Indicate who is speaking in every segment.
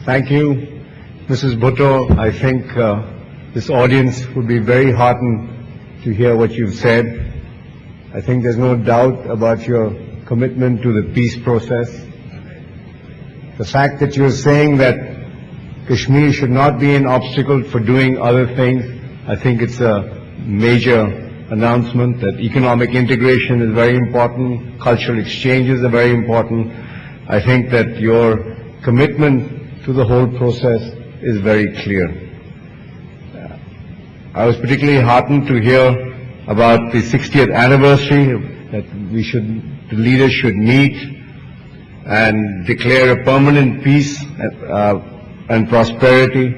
Speaker 1: Thank you, Mrs. Bhutto. I think this audience would be very heartened to hear what you've said. I think there's no doubt about your commitment to the peace process. The fact that you're saying that Kashmir should not be an obstacle for doing other things, I think it's a major announcement that economic integration is very important, cultural exchanges are very important. I think that your commitment to the whole process is very clear. I was particularly heartened to hear about the 60th anniversary, that the leaders should meet and declare a permanent peace and prosperity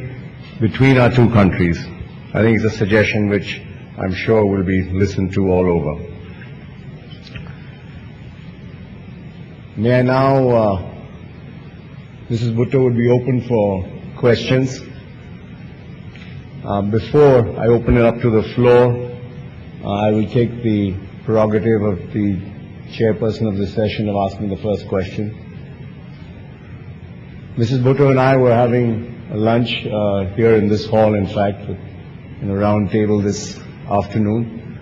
Speaker 1: between our two countries. I think it's a suggestion which I'm sure will be listened to all over. May I now, Mrs. Bhutto would be open for questions. Before I open it up to the floor, I will take the prerogative of the chairperson of the session of asking the first question. Mrs. Bhutto and I were having a lunch here in this hall, in fact, in a round table this afternoon.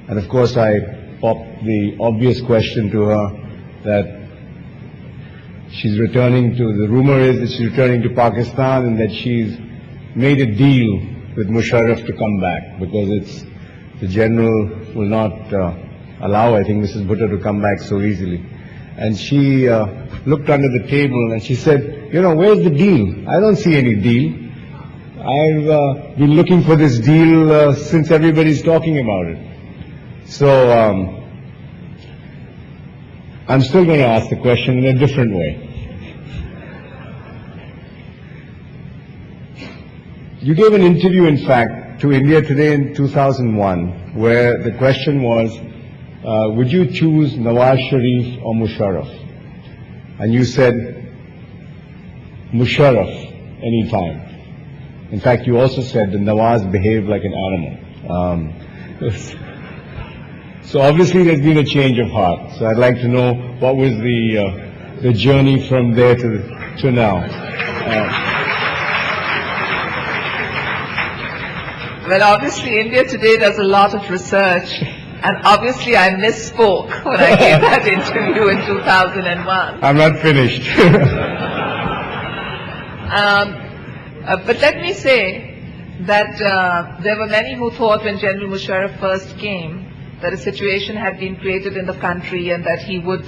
Speaker 1: And of course I popped the obvious question to her that she's returning to, the rumor is that she's returning to Pakistan and that she's made a deal with Musharraf to come back because the general will not allow, I think, Mrs. Bhutto to come back so easily. And she looked under the table and she said, you know, where's the deal? I don't see any deal. I've been looking for this deal since everybody's talking about it. So I'm still going to ask the question in a different way. You gave an interview, in fact, to India Today in 2001, where the question was, would you choose Nawaz Sharif or Musharraf? And you said, Musharraf, anytime. In fact, you also said that Nawaz behaved like an animal. So obviously there's been a change of heart. So I'd like to know what was the journey from there to now.
Speaker 2: Well, obviously India Today does a lot of research, and obviously I misspoke when I gave that interview in 2001.
Speaker 1: I'm not finished.
Speaker 2: But let me say that there were many who thought when General Musharraf first came that a situation had been created in the country and that he would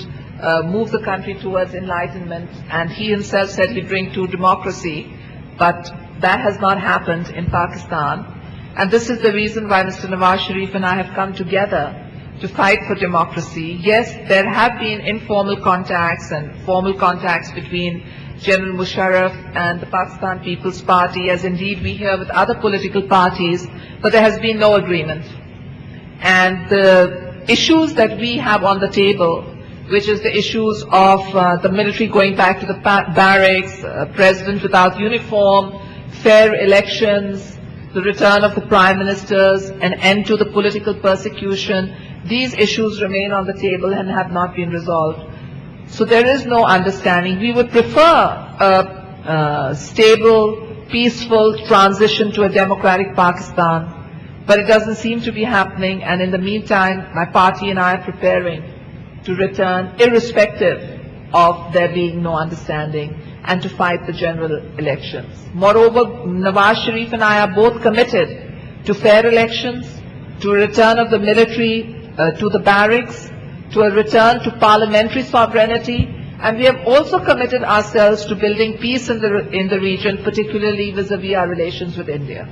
Speaker 2: move the country towards enlightenment, and he himself said he'd bring to democracy, but that has not happened in Pakistan. And this is the reason why Mr. Nawaz Sharif and I have come together to fight for democracy. Yes, there have been informal contacts and formal contacts between General Musharraf and the Pakistan People's Party, as indeed we hear with other political parties, but there has been no agreement. And the issues that we have on the table, which is the issues of the military going back to the barracks, president without uniform, fair elections, the return of the prime ministers, an end to the political persecution, these issues remain on the table and have not been resolved. So there is no understanding. We would prefer a stable, peaceful transition to a democratic Pakistan, but it doesn't seem to be happening, and in the meantime, my party and I are preparing to return irrespective of there being no understanding and to fight the general elections. Moreover, Nawaz Sharif and I are both committed to fair elections, to a return of the military to the barracks, to a return to parliamentary sovereignty, and we have also committed ourselves to building peace in the region, particularly vis-à-vis our relations with India.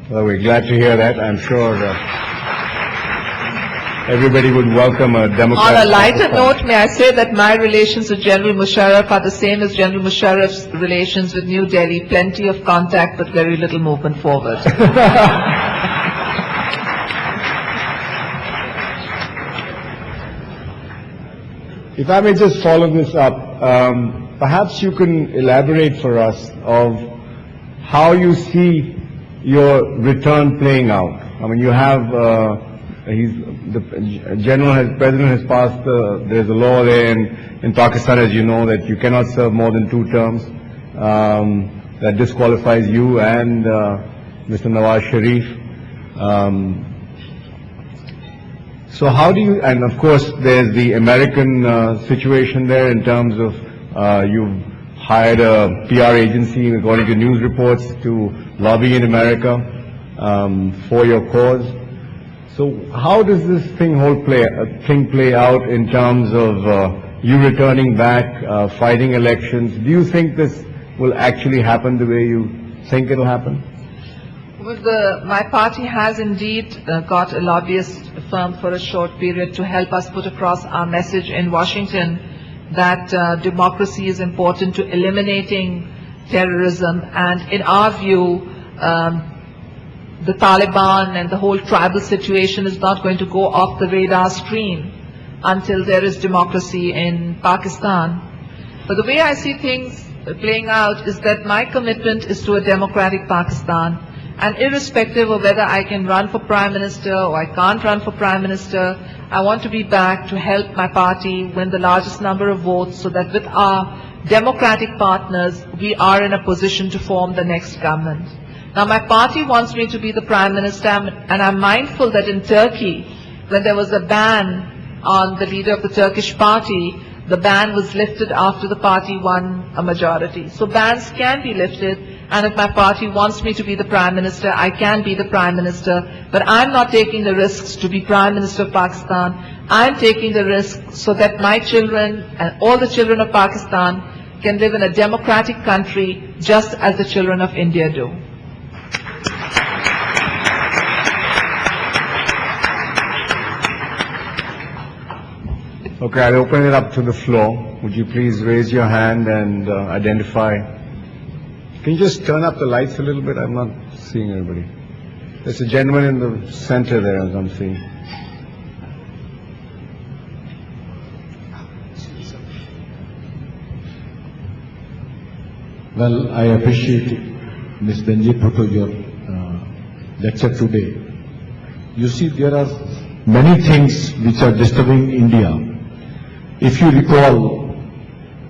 Speaker 1: Well, we're glad to hear that. I'm sure everybody would welcome a democratic...
Speaker 2: On a lighter note, may I say that my relations with General Musharraf are the same as General Musharraf's relations with New Delhi. Plenty of contact, but very little movement forward.
Speaker 1: If I may just follow this up, perhaps you can elaborate for us of how you see your return playing out. I mean, you have, the president has passed, there's a law there in Pakistan, as you know, that you cannot serve more than 2 terms. that disqualifies you and Mr. Nawaz Sharif. So how do you, and of course there's the American situation there in terms of you've hired a PR agency, according to news reports, to lobby in America for your cause. So how does this thing play out in terms of you returning back, fighting elections? Do you think this will actually happen the way you think it will happen?
Speaker 2: Well, my party has indeed got a lobbyist firm for a short period to help us put across our message in Washington that democracy is important to eliminating terrorism, and in our view, the Taliban and the whole tribal situation is not going to go off the radar screen until there is democracy in Pakistan. But the way I see things playing out is that my commitment is to a democratic Pakistan, and irrespective of whether I can run for Prime Minister or I can't run for Prime Minister, I want to be back to help my party win the largest number of votes so that with our democratic partners, we are in a position to form the next government. Now, my party wants me to be the Prime Minister, and I'm mindful that in Turkey, when there was a ban on the leader of the Turkish party, the ban was lifted after the party won a majority. So bans can be lifted, and if my party wants me to be the Prime Minister, I can be the Prime Minister. But I'm not taking the risks to be Prime Minister of Pakistan. I'm taking the risk so that my children and all the children of Pakistan can live in a democratic country just as the children of India do.
Speaker 1: Okay, I'll open it up to the floor. Would you please raise your hand and identify? Can you just turn up the lights a little bit? I'm not seeing everybody. There's a gentleman in the center there, as I'm seeing.
Speaker 3: Well, I appreciate Ms. Benazir Bhutto, your lecture today. You see, there are many things which are disturbing India. If you recall,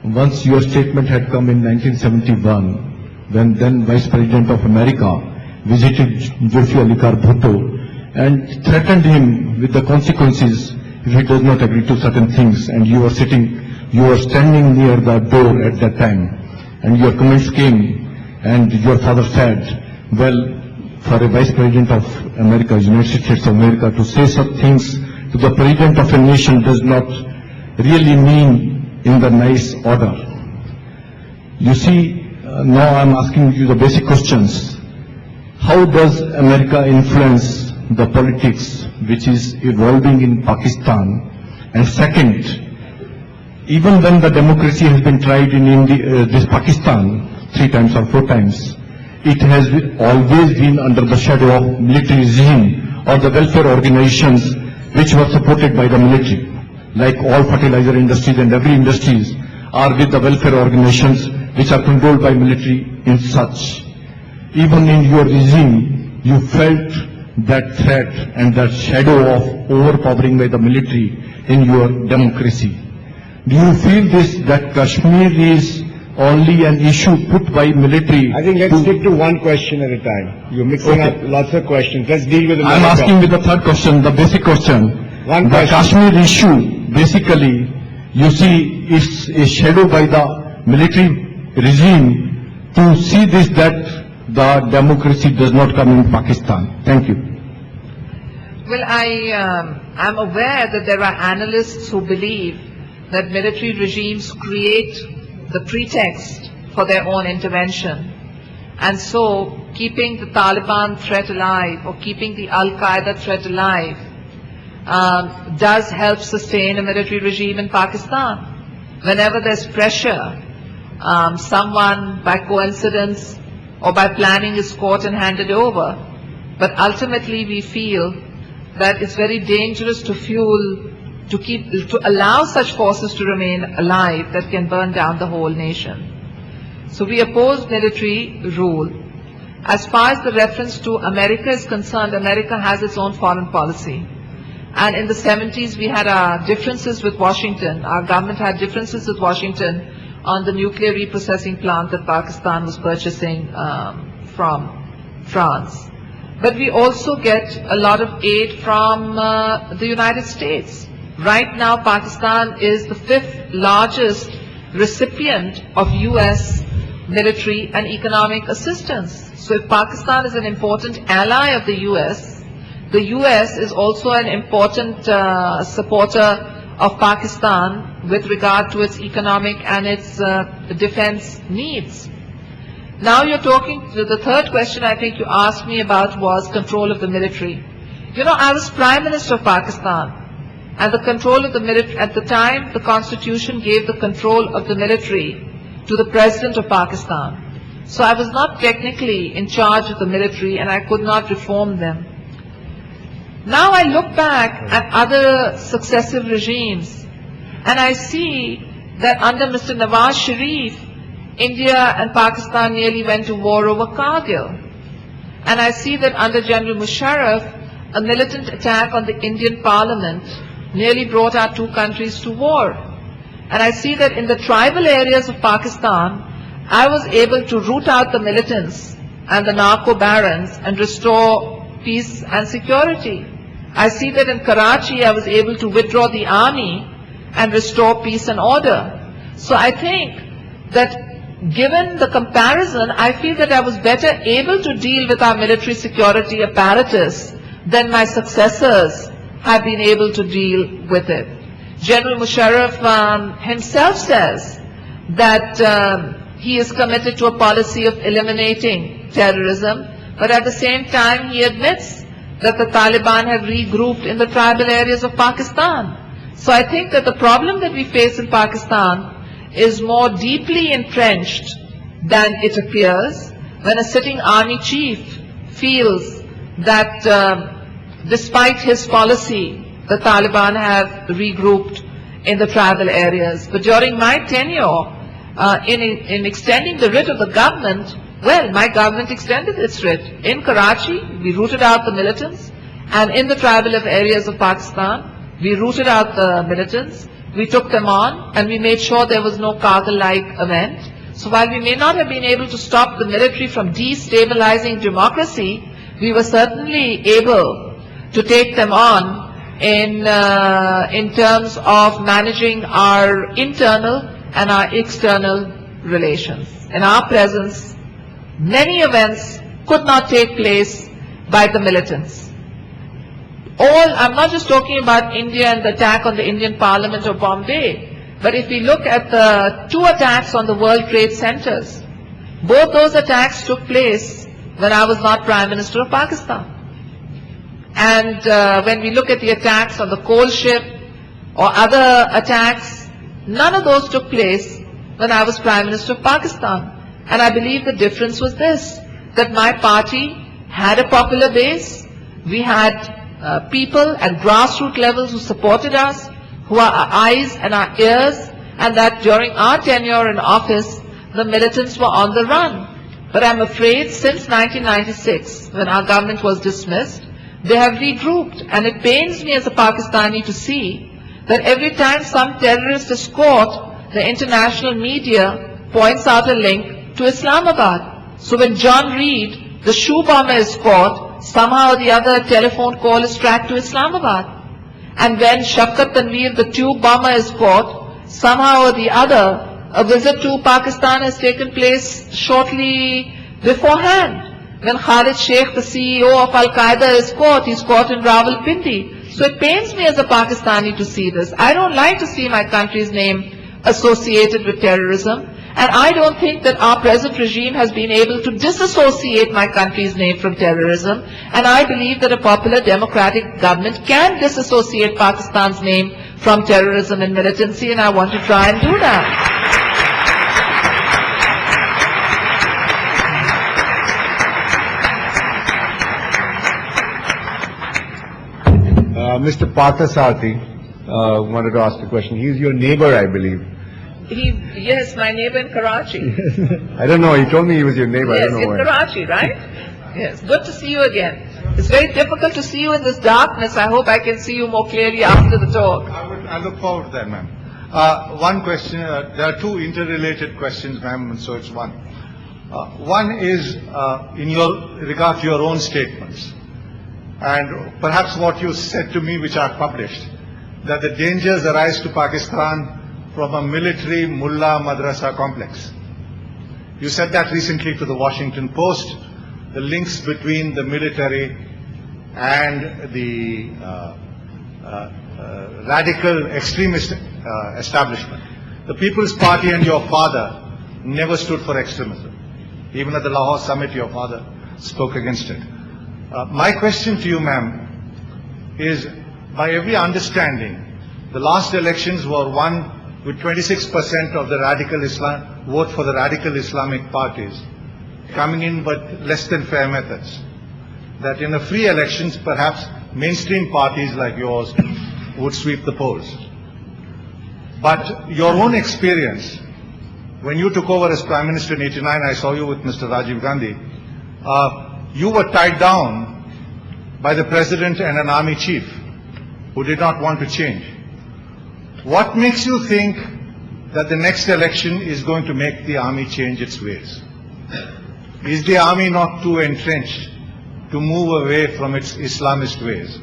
Speaker 3: once your statement had come in 1971, when then Vice President of America visited Benazir Bhutto and threatened him with the consequences if he does not agree to certain things, and you were standing near the door at that time, and your comments came, and your father said, well, for a Vice President of America, United States of America, to say such things to the President of a nation does not really mean in the nice order. You see, now I'm asking you the basic questions. How does America influence the politics which is evolving in Pakistan? And second, even when the democracy has been tried in this Pakistan 3 times or 4 times, it has always been under the shadow of military regime or the welfare organizations which were supported by the military. Like all fertilizer industries and every industries are with the welfare organizations which are controlled by military in such. Even in your regime, you felt that threat and that shadow of overpowering by the military in your democracy. Do you feel this, that Kashmir is only an issue put by military?
Speaker 1: I think let's stick to one question at a time. You're mixing up lots of questions. Let's deal with America.
Speaker 3: I'm asking with the third question, the basic question.
Speaker 1: One
Speaker 3: the
Speaker 1: question.
Speaker 3: Kashmir issue, basically, you see, is a shadow by the military regime to see this, that the democracy does not come in Pakistan. Thank you.
Speaker 2: Well, I'm aware that there are analysts who believe that military regimes create the pretext for their own intervention. And so, keeping the Taliban threat alive or keeping the Al-Qaeda threat alive does help sustain a military regime in Pakistan. Whenever there's pressure, someone by coincidence or by planning is caught and handed over. But ultimately we feel that it's very dangerous to allow such forces to remain alive that can burn down the whole nation. So we oppose military rule. As far as the reference to America is concerned, America has its own foreign policy. And in the 70s, we had our differences with Washington. Our government had differences with Washington on the nuclear reprocessing plant that Pakistan was purchasing from France. But we also get a lot of aid from the United States. Right now, Pakistan is the 5th largest recipient of US military and economic assistance. So if Pakistan is an important ally of the US is also an important supporter of Pakistan with regard to its economic and its defense needs. Now you're talking, the third question I think you asked me about was control of the military. You know, I was Prime Minister of Pakistan, and the control of the military, at the time the Constitution gave the control of the military to the President of Pakistan. So I was not technically in charge of the military and I could not reform them. Now I look back at other successive regimes and I see that under Mr. Nawaz Sharif, India and Pakistan nearly went to war over Kargil. And I see that under General Musharraf, a militant attack on the Indian Parliament nearly brought our two countries to war. And I see that in the tribal areas of Pakistan, I was able to root out the militants and the narco barons and restore peace and security. I see that in Karachi, I was able to withdraw the army and restore peace and order. So I think that given the comparison, I feel that I was better able to deal with our military security apparatus than my successors have been able to deal with it. General Musharraf himself says that he is committed to a policy of eliminating terrorism, but at the same time he admits that the Taliban have regrouped in the tribal areas of Pakistan. So I think that the problem that we face in Pakistan is more deeply entrenched than it appears when a sitting army chief feels that despite his policy, the Taliban have regrouped in the tribal areas. But during my tenure, in extending the writ of the government, well, my government extended its writ. In Karachi, we rooted out the militants, and in the tribal areas of Pakistan, we rooted out the militants, we took them on, and we made sure there was no Kargil-like event. So while we may not have been able to stop the military from destabilizing democracy, we were certainly able to take them on in terms of managing our internal and our external relations. In our presence, many events could not take place by the militants. I'm not just talking about India and the attack on the Indian Parliament or Bombay, but if we look at the 2 attacks on the World Trade Centers, both those attacks took place when I was not Prime Minister of Pakistan. And when we look at the attacks on the coal ship or other attacks, none of those took place when I was Prime Minister of Pakistan. And I believe the difference was this, that my party had a popular base, we had people at grassroots levels who supported us, who are our eyes and our ears, and that during our tenure in office, the militants were on the run. But I'm afraid since 1996, when our government was dismissed, they have regrouped. And it pains me as a Pakistani to see that every time some terrorist is caught, the international media points out a link to Islamabad. So when John Reed, the shoe bomber, is caught, somehow or the other telephone call is tracked to Islamabad. And when Shafkat Tanveer, the tube bomber, is caught, somehow or the other, a visit to Pakistan has taken place shortly beforehand. When Khalid Sheikh, the CEO of Al-Qaeda, is caught, he's caught in Rawalpindi. So it pains me as a Pakistani to see this. I don't like to see my country's name associated with terrorism. And I don't think that our present regime has been able to disassociate my country's name from terrorism. And I believe that a popular democratic government can disassociate Pakistan's name from terrorism and militancy, and I want to try and do that.
Speaker 1: Mr. Parthasarthi wanted to ask a question. He's your neighbor, I believe.
Speaker 2: Yes, my neighbor in Karachi.
Speaker 1: I don't know, he told me he was your neighbor.
Speaker 2: Yes,
Speaker 1: I don't know
Speaker 2: in
Speaker 1: why.
Speaker 2: Karachi, right? Yes, good to see you again. It's very difficult to see you in this darkness. I hope I can see you more clearly after the talk.
Speaker 4: I look forward to that, ma'am. One question, there are two interrelated questions, ma'am, and so it's one. One is in regard to your own statements, and perhaps what you said to me, which I've published, that the dangers arise to Pakistan from a military mullah madrasa complex. You said that recently to the Washington Post, the links between the military and the radical extremist establishment. The People's Party and your father never stood for extremism. Even at the Lahore summit, your father spoke against it. My question to you, ma'am, is by every understanding, the last elections were won with 26% of the radical Islam, vote for the radical Islamic parties, coming in but less than fair methods. That in a free elections, perhaps mainstream parties like yours would sweep the polls. But your own experience, when you took over as Prime Minister in '89, I saw you with Mr. Rajiv Gandhi, you were tied down by the President and an army chief who did not want to change. What makes you think that the next election is going to make the army change its ways? Is the army not too entrenched to move away from its Islamist ways?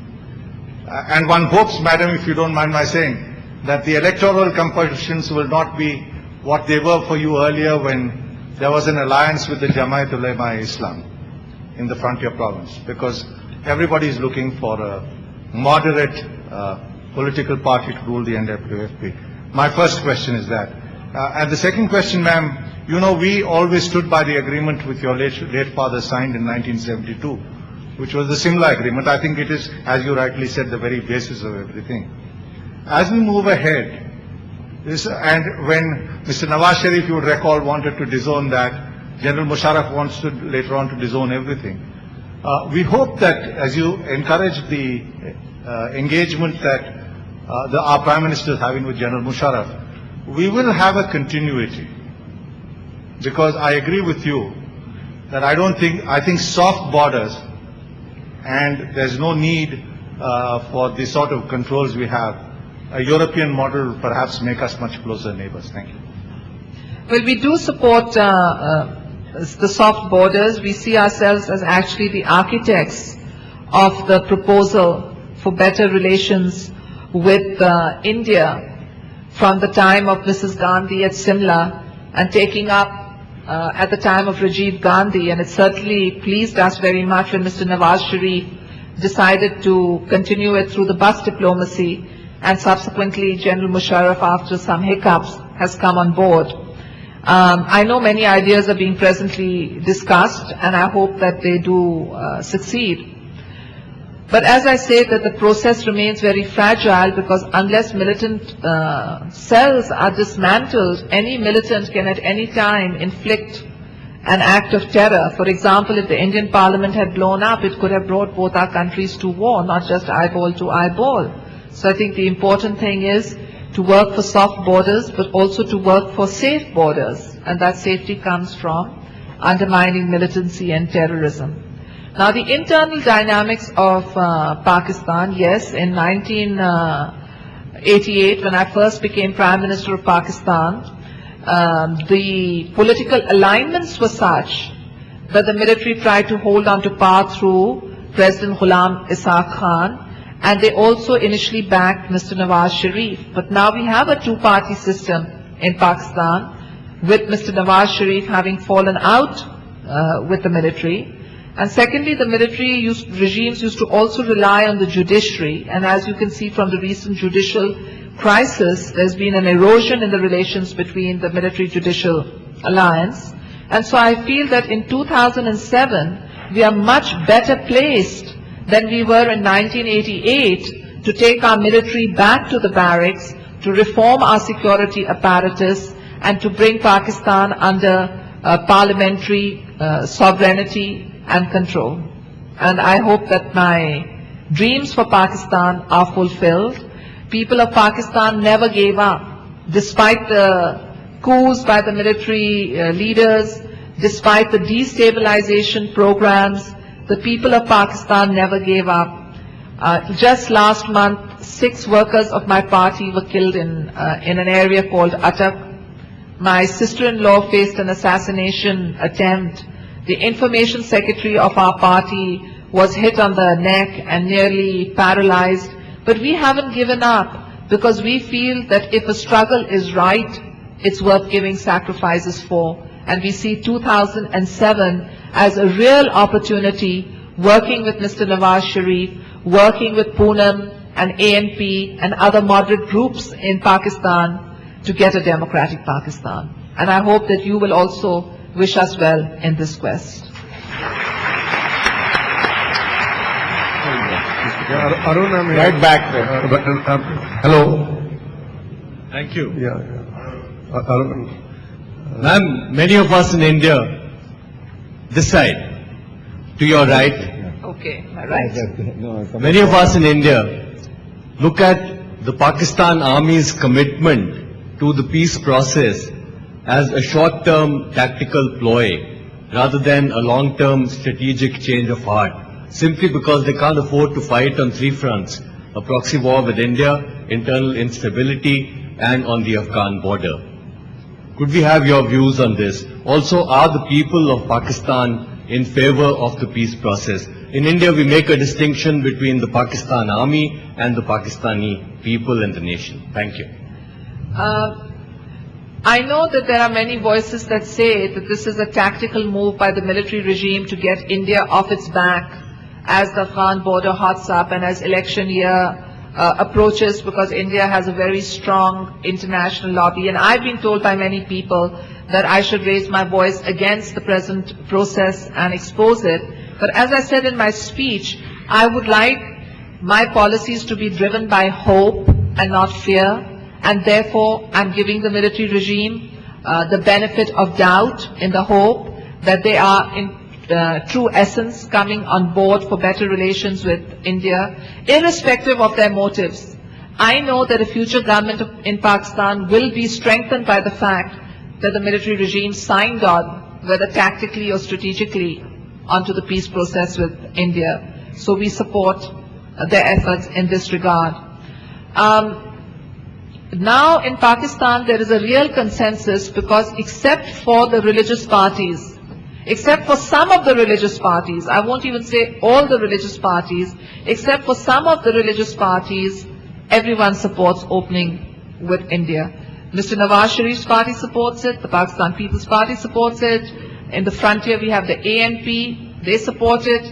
Speaker 4: And one hopes, madam, if you don't mind my saying, that the electoral compulsions will not be what they were for you earlier when there was an alliance with the Jamaat Ulema-e-Islam in the frontier province, because everybody is looking for a moderate political party to rule the NWFP. My first question is that. And the second question, ma'am, you know, we always stood by the agreement with your late father signed in 1972, which was the Simla agreement. I think it is, as you rightly said, the very basis of everything. As we move ahead, and when Mr. Nawaz Sharif, you would recall, wanted to disown that, General Musharraf wants to later on to disown everything. We hope that as you encourage the engagement that our Prime Minister is having with General Musharraf, we will have a continuity. Because I agree with you that I think soft borders, and there's no need for the sort of controls we have. A European model will perhaps make us much closer neighbors. Thank you.
Speaker 2: Well, we do support the soft borders. We see ourselves as actually the architects of the proposal for better relations with India from the time of Mrs. Gandhi at Simla and taking up at the time of Rajiv Gandhi, and it certainly pleased us very much when Mr. Nawaz Sharif decided to continue it through the bus diplomacy, and subsequently General Musharraf, after some hiccups, has come on board. I know many ideas are being presently discussed, and I hope that they do succeed. But as I say, that the process remains very fragile, because unless militant cells are dismantled, any militant can at any time inflict an act of terror. For example, if the Indian Parliament had blown up, it could have brought both our countries to war, not just eyeball to eyeball. So I think the important thing is to work for soft borders, but also to work for safe borders. And that safety comes from undermining militancy and terrorism. Now, the internal dynamics of Pakistan, yes, in 1988, when I first became Prime Minister of Pakistan, the political alignments were such that the military tried to hold on to power through President Ghulam Ishaq Khan, and they also initially backed Mr. Nawaz Sharif. But now we have a two-party system in Pakistan, with Mr. Nawaz Sharif having fallen out with the military. And secondly, the military regimes used to also rely on the judiciary. And as you can see from the recent judicial crisis, there's been an erosion in the relations between the military-judicial alliance. And so I feel that in 2007, we are much better placed than we were in 1988 to take our military back to the barracks, to reform our security apparatus, and to bring Pakistan under parliamentary sovereignty and control. And I hope that my dreams for Pakistan are fulfilled. People of Pakistan never gave up. Despite the coups by the military leaders, despite the destabilization programs, the people of Pakistan never gave up. Just last month, 6 workers of my party were killed in an area called Attak. My sister-in-law faced an assassination attempt. The information secretary of our party was hit on the neck and nearly paralyzed. But we haven't given up because we feel that if a struggle is right, it's worth giving sacrifices for. And we see 2007 as a real opportunity, working with Mr. Nawaz Sharif, working with Poonam and ANP and other moderate groups in Pakistan to get a democratic Pakistan. And I hope that you will also wish us well in this quest.
Speaker 1: Arun, I'm right back there.
Speaker 3: Hello.
Speaker 5: Thank you.
Speaker 1: Arun.
Speaker 5: Ma'am, many of us in India, this side, to your right,
Speaker 2: Okay, my right.
Speaker 5: many of us in India look at the Pakistan Army's commitment to the peace process as a short-term tactical ploy rather than a long-term strategic change of heart, simply because they can't afford to fight on 3 fronts: a proxy war with India, internal instability, and on the Afghan border. Could we have your views on this? Also, are the people of Pakistan in favor of the peace process? In India, we make a distinction between the Pakistan Army and the Pakistani people and the nation. Thank you.
Speaker 2: I know that there are many voices that say that this is a tactical move by the military regime to get India off its back as the Afghan border hots up and as election year approaches, because India has a very strong international lobby. And I've been told by many people that I should raise my voice against the present process and expose it. But as I said in my speech, I would like my policies to be driven by hope and not fear. And therefore, I'm giving the military regime the benefit of doubt in the hope that they are in true essence coming on board for better relations with India, irrespective of their motives. I know that a future government in Pakistan will be strengthened by the fact that the military regime signed on, whether tactically or strategically, onto the peace process with India. So we support their efforts in this regard. Now in Pakistan there is a real consensus, because except for the religious parties, except for some of the religious parties, I won't even say all the religious parties, except for some of the religious parties, everyone supports opening with India. Mr. Nawaz Sharif's party supports it, the Pakistan People's Party supports it, in the frontier we have the ANP, they support it,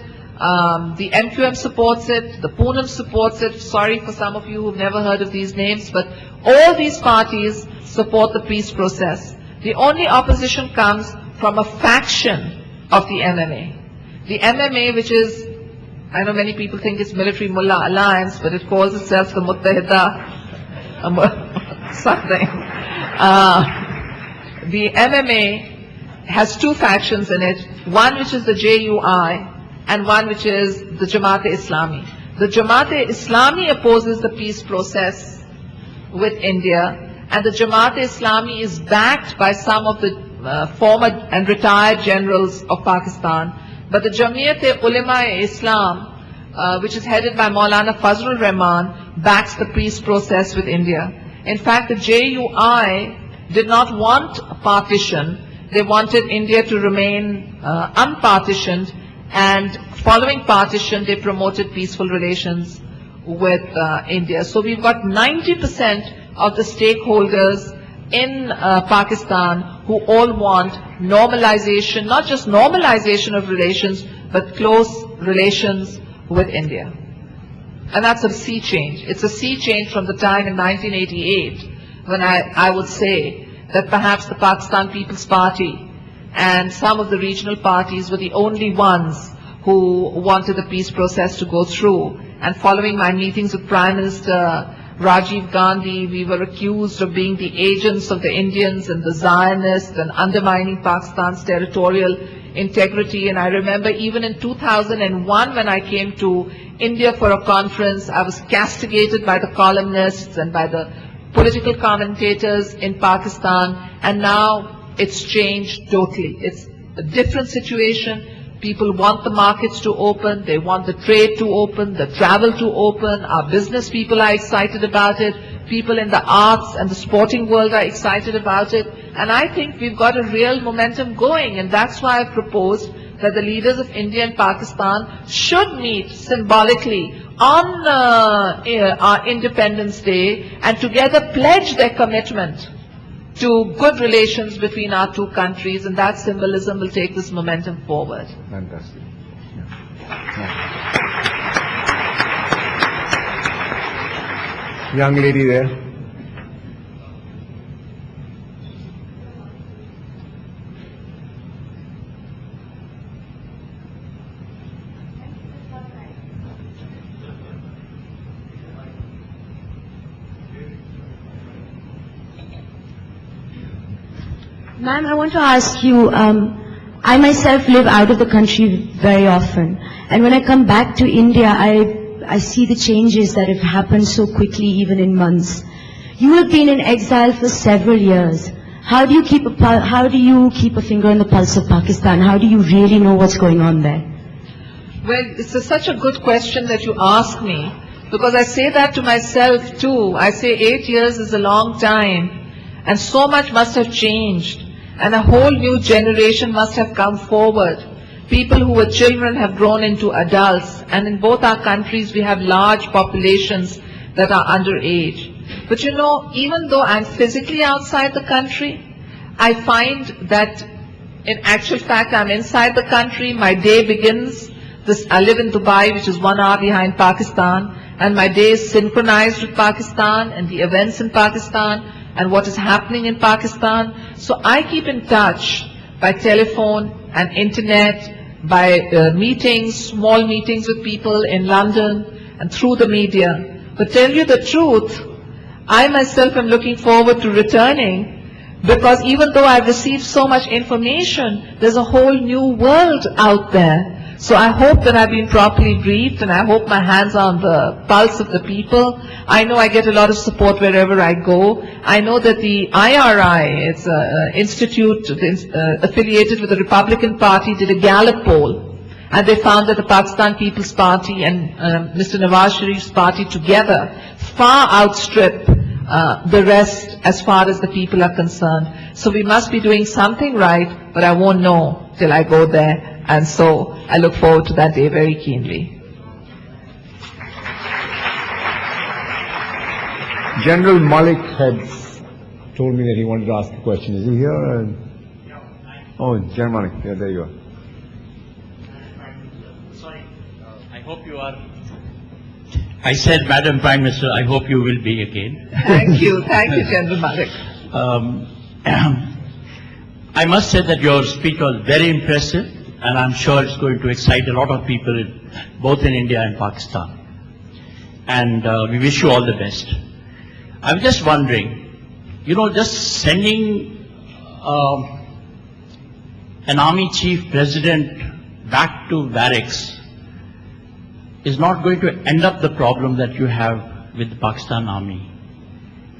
Speaker 2: the MQM supports it, the Poonam supports it. Sorry for some of you who've never heard of these names, but all these parties support the peace process. The only opposition comes from a faction of the MMA. The MMA, which is, I know many people think it's Military Mullah Alliance, but it calls itself the Muttahida something. The MMA has 2 factions in it, one which is the JUI and one which is the Jamaat-e-Islami. The Jamaat-e-Islami opposes the peace process with India, and the Jamaat-e-Islami is backed by some of the former and retired generals of Pakistan. But the Jamiat-e-Ulema-e-Islam, which is headed by Maulana Fazlur Rahman, backs the peace process with India. In fact, the JUI did not want a partition. They wanted India to remain unpartitioned, and following partition, they promoted peaceful relations with India. So we've got 90% of the stakeholders in Pakistan who all want normalization, not just normalization of relations, but close relations with India. And that's a sea change. It's a sea change from the time in 1988 when I would say that perhaps the Pakistan People's Party and some of the regional parties were the only ones who wanted the peace process to go through. And following my meetings with Prime Minister Rajiv Gandhi, we were accused of being the agents of the Indians and the Zionists and undermining Pakistan's territorial integrity. And I remember even in 2001 when I came to India for a conference, I was castigated by the columnists and by the political commentators in Pakistan, and now it's changed totally. It's a different situation. People want the markets to open, they want the trade to open, the travel to open, our business people are excited about it, people in the arts and the sporting world are excited about it, and I think we've got a real momentum going, and that's why I've proposed that the leaders of India and Pakistan should meet symbolically on our Independence Day and together pledge their commitment to good relations between our two countries, and that symbolism will take this momentum forward.
Speaker 1: Fantastic. Young lady there.
Speaker 6: Ma'am, I want to ask you, I myself live out of the country very often, and when I come back to India, I see the changes that have happened so quickly, even in months. You have been in exile for several years. How do you keep a finger on the pulse of Pakistan? How do you really know what's going on there?
Speaker 2: Well, it's such a good question that you ask me, because I say that to myself too. I say 8 years is a long time, and so much must have changed, and a whole new generation must have come forward. People who were children have grown into adults, and in both our countries we have large populations that are underage. But you know, even though I'm physically outside the country, I find that in actual fact I'm inside the country. My day begins, I live in Dubai, which is 1 hour behind Pakistan, and my day is synchronized with Pakistan and the events in Pakistan and what is happening in Pakistan. So I keep in touch by telephone and internet, by meetings, small meetings with people in London and through the media. But tell you the truth, I myself am looking forward to returning, because even though I've received so much information, there's a whole new world out there. So I hope that I've been properly briefed, and I hope my hands are on the pulse of the people. I know I get a lot of support wherever I go. I know that the IRI, it's an institute affiliated with the Republican Party, did a Gallup poll, and they found that the Pakistan People's Party and Mr. Nawaz Sharif's party together far outstrip the rest as far as the people are concerned. So we must be doing something right, but I won't know till I go there. And so I look forward to that day very keenly.
Speaker 1: General Malik had told me that he wanted to ask a question. Is he here? Oh, General Malik, yeah, there you are.
Speaker 7: Sorry, I hope you are. I said, Madam Prime Minister, I hope you will be again.
Speaker 2: Thank you, General Malik.
Speaker 7: I must say that your speech was very impressive, and I'm sure it's going to excite a lot of people, both in India and Pakistan. And we wish you all the best. I'm just wondering, you know, just sending an army chief president back to barracks is not going to end up the problem that you have with the Pakistan army.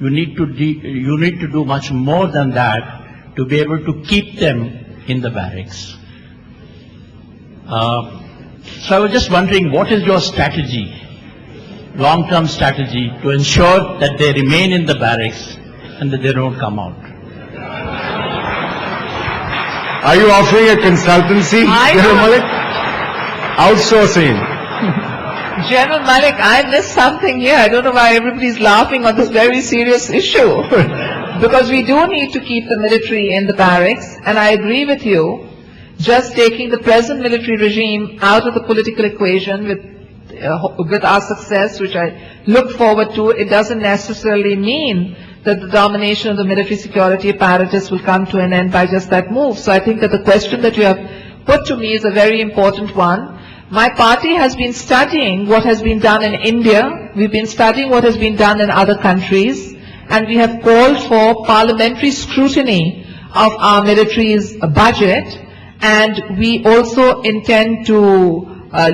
Speaker 7: You need to do much more than that to be able to keep them in the barracks. So I was just wondering, what is your strategy, long-term strategy, to ensure that they remain in the barracks and that they don't come out?
Speaker 1: Are you offering a consultancy, General Malik? Outsourcing.
Speaker 2: General Malik, I missed something here. I don't know why everybody's laughing on this very serious issue. Because we do need to keep the military in the barracks, and I agree with you. Just taking the present military regime out of the political equation with our success, which I look forward to, it doesn't necessarily mean that the domination of the military security apparatus will come to an end by just that move. So I think that the question that you have put to me is a very important one. My party has been studying what has been done in India. We've been studying what has been done in other countries, and we have called for parliamentary scrutiny of our military's budget. And we also intend to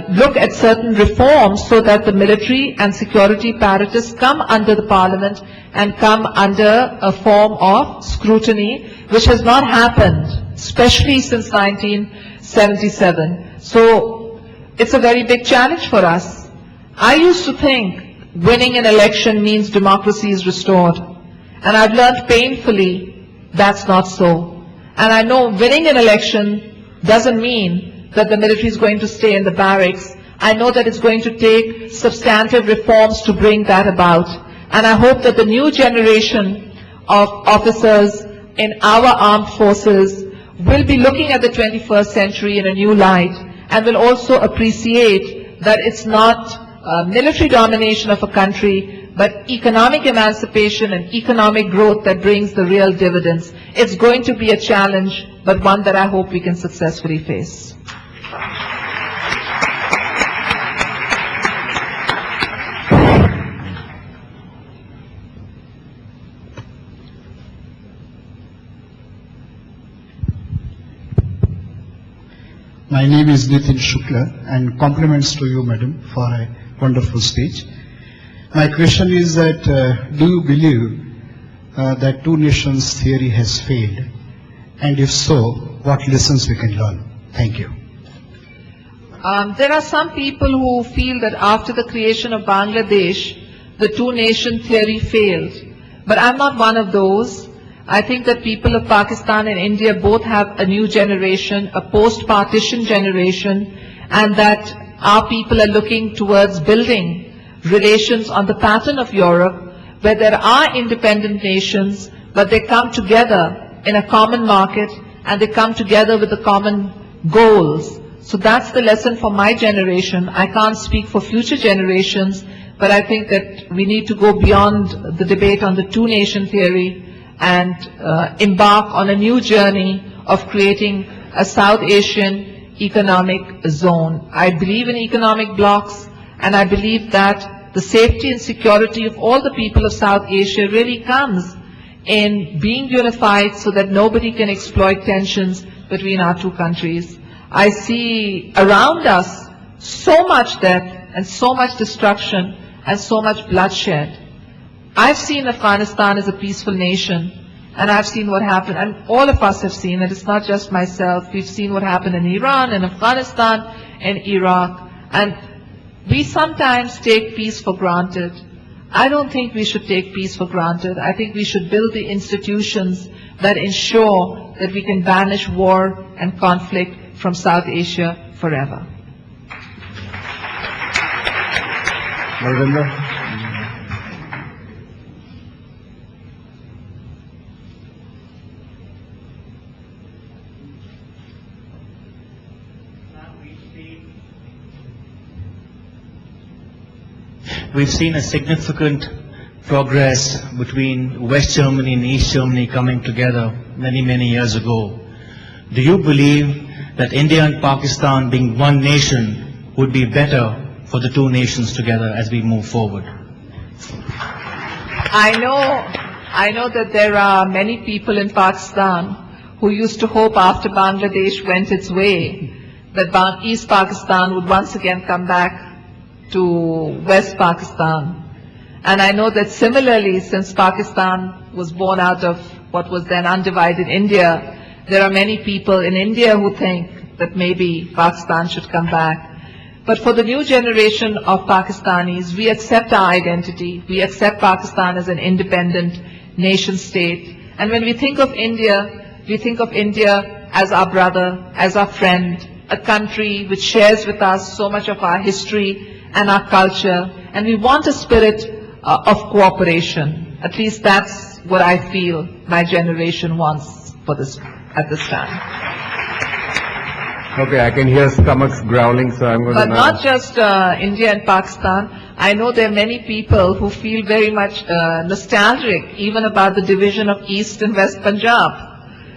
Speaker 2: look at certain reforms so that the military and security apparatus come under the parliament and come under a form of scrutiny, which has not happened, especially since 1977. So it's a very big challenge for us. I used to think winning an election means democracy is restored. And I've learned painfully that's not so. And I know winning an election doesn't mean that the military is going to stay in the barracks. I know that it's going to take substantive reforms to bring that about. And I hope that the new generation of officers in our armed forces will be looking at the 21st century in a new light and will also appreciate that it's not military domination of a country, but economic emancipation and economic growth that brings the real dividends. It's going to be a challenge, but one that I hope we can successfully face.
Speaker 8: My name is Nitin Shukla, and compliments to you, madam, for a wonderful speech. My question is that do you believe that two nations theory has failed? And if so, what lessons we can learn? Thank you.
Speaker 2: There are some people who feel that after the creation of Bangladesh, the two-nation theory failed. But I'm not one of those. I think that people of Pakistan and India both have a new generation, a post-partition generation, and that our people are looking towards building relations on the pattern of Europe, where there are independent nations, but they come together in a common market, and they come together with the common goals. So that's the lesson for my generation. I can't speak for future generations, but I think that we need to go beyond the debate on the two-nation theory and embark on a new journey of creating a South Asian economic zone. I believe in economic blocks, and I believe that the safety and security of all the people of South Asia really comes in being unified so that nobody can exploit tensions between our two countries. I see around us so much death and so much destruction and so much bloodshed. I've seen Afghanistan as a peaceful nation, and I've seen what happened, and all of us have seen it. It's not just myself. We've seen what happened in Iran, in Afghanistan, and Iraq, and we sometimes take peace for granted. I don't think we should take peace for granted. I think we should build the institutions that ensure that we can banish war and conflict from South Asia forever.
Speaker 1: Malvinder?
Speaker 9: We've seen a significant progress between West Germany and East Germany coming together many, many years ago. Do you believe that India and Pakistan being one nation would be better for the two nations together as we move forward?
Speaker 2: I know that there are many people in Pakistan who used to hope after Bangladesh went its way that East Pakistan would once again come back to West Pakistan. And I know that similarly, since Pakistan was born out of what was then undivided India, there are many people in India who think that maybe Pakistan should come back. But for the new generation of Pakistanis, we accept our identity. We accept Pakistan as an independent nation state. And when we think of India as our brother, as our friend, a country which shares with us so much of our history and our culture, and we want a spirit of cooperation. At least that's what I feel my generation wants for this at this time.
Speaker 1: Okay, I can hear stomachs growling, so I'm going to
Speaker 2: But not just India and Pakistan. I know there are many people who feel very much nostalgic even about the division of East and West Punjab.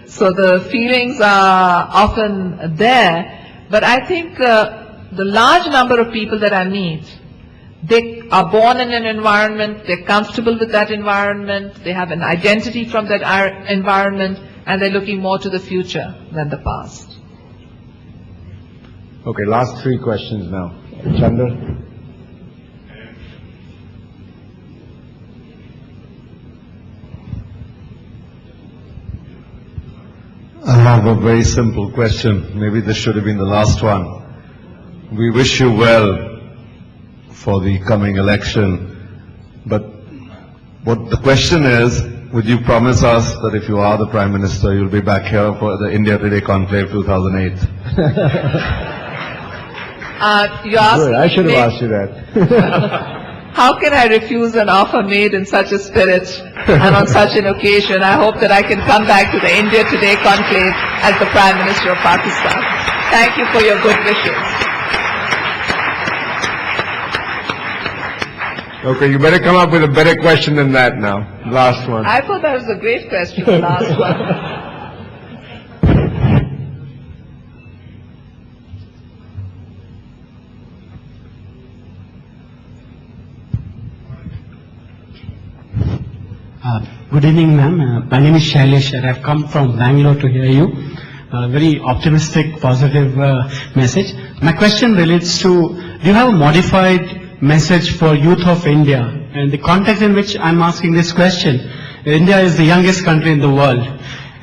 Speaker 2: So the feelings are often there. But I think the large number of people that I meet, they are born in an environment, they're comfortable with that environment, they have an identity from that environment, and they're looking more to the future than the past.
Speaker 1: Okay, last three questions now. Chandra?
Speaker 3: I have a very simple question. Maybe this should have been the last one.
Speaker 10: we wish you well for the coming election. But what the question is, would you promise us that if you are the Prime Minister, you'll be back here for the India Today Conclave 2008?
Speaker 2: You asked
Speaker 1: Good, I should
Speaker 2: me-
Speaker 1: have asked you that.
Speaker 2: How can I refuse an offer made in such a spirit and on such an occasion? I hope that I can come back to the India Today Conclave as the Prime Minister of Pakistan. Thank you for your good wishes.
Speaker 1: Okay, you better come up with a better question than that now. Last one.
Speaker 2: I thought that was a great question, the last one.
Speaker 11: Good evening, ma'am. My name is Shailesh, and I've come from Bangalore to hear you. Very optimistic, positive message. My question relates to, do you have a modified message for youth of India? And the context in which I'm asking this question, India is the youngest country in the world,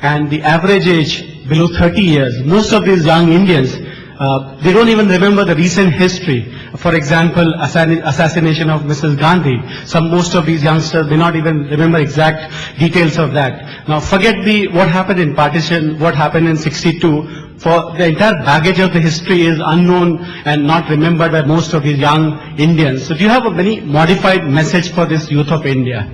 Speaker 11: and the average age below 30 years. Most of these young Indians, they don't even remember the recent history. For example, assassination of Mrs. Gandhi. Most of these youngsters may not even remember exact details of that. Now forget what happened in partition, what happened in 62. For the entire baggage of the history is unknown and not remembered by most of these young Indians. So do you have a very modified message for this youth of India?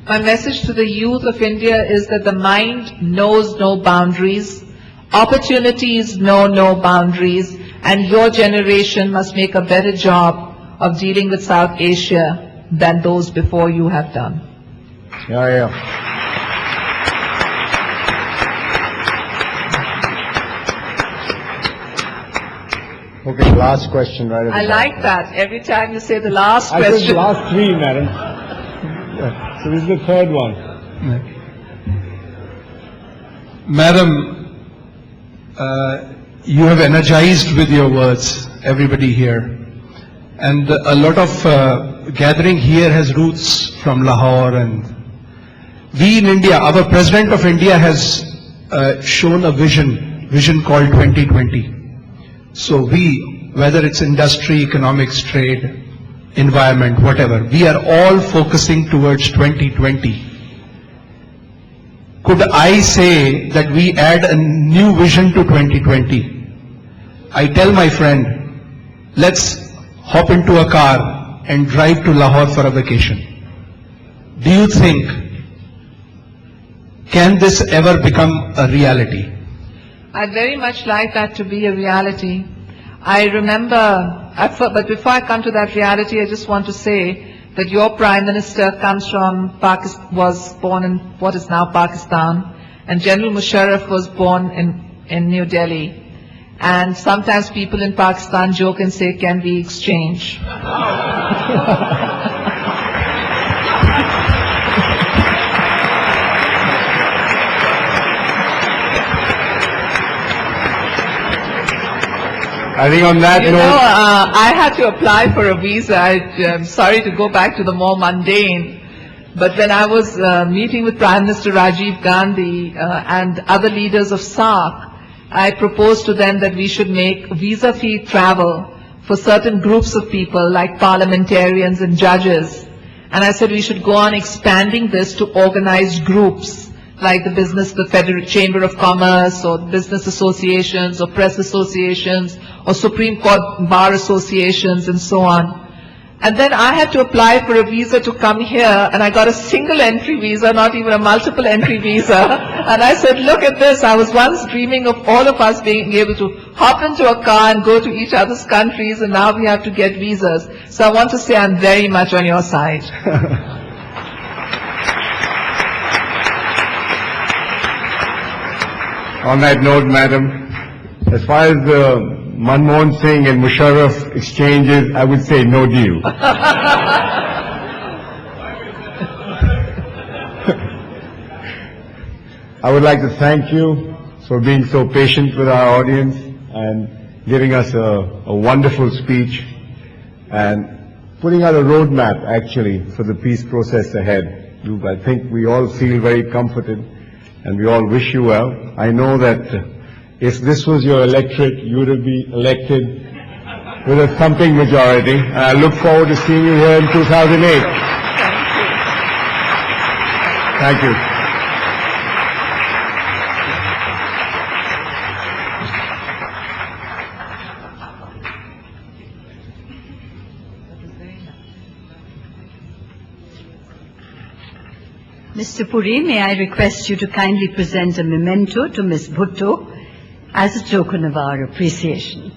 Speaker 2: My message to the youth of India is that the mind knows no boundaries, opportunities know no boundaries, and your generation must make a better job of dealing with South Asia than those before you have done.
Speaker 1: Yeah. Okay, last question right at the
Speaker 2: I
Speaker 1: back.
Speaker 2: like that. Every time you say the last
Speaker 1: I said the
Speaker 2: question.
Speaker 1: last three, madam. Yeah. So this is the third one.
Speaker 12: Madam, you have energized with your words everybody here. And a lot of gathering here has roots from Lahore, and we in India, our President of India has shown a vision called 2020. So we, whether it's industry, economics, trade, environment, whatever, we are all focusing towards 2020. Could I say that we add a new vision to 2020? I tell my friend, let's hop into a car and drive to Lahore for a vacation. Do you think, can this ever become a reality?
Speaker 2: I'd very much like that to be a reality. I remember, but before I come to that reality, I just want to say that your Prime Minister comes from was born in what is now Pakistan, and General Musharraf was born in New Delhi. And sometimes people in Pakistan joke and say, can we exchange?
Speaker 1: I think on that
Speaker 2: You know,
Speaker 1: note,
Speaker 2: I had to apply for a visa. I'm sorry to go back to the more mundane, but when I was meeting with Prime Minister Rajiv Gandhi and other leaders of SAARC, I proposed to them that we should make visa-free travel for certain groups of people like parliamentarians and judges. And I said we should go on expanding this to organized groups like the Federal Chamber of Commerce or business associations or press associations or Supreme Court bar associations and so on. And then I had to apply for a visa to come here, and I got a single entry visa, not even a multiple entry visa. And I said, look at this, I was once dreaming of all of us being able to hop into a car and go to each other's countries, and now we have to get visas. So I want to say I'm very much on your side.
Speaker 1: on that note, madam, as far as the Manmohan Singh and Musharraf exchanges, I would say no deal. I would like to thank you for being so patient with our audience and giving us a wonderful speech and putting out a roadmap actually for the peace process ahead. I think we all feel very comforted and we all wish you well. I know that if this was your electorate, you would be elected with a thumping majority. And I look forward to seeing you here in 2008. Thank you.
Speaker 13: Mr. Puri, may I request you to kindly present a memento to Ms. Bhutto as a token of our appreciation.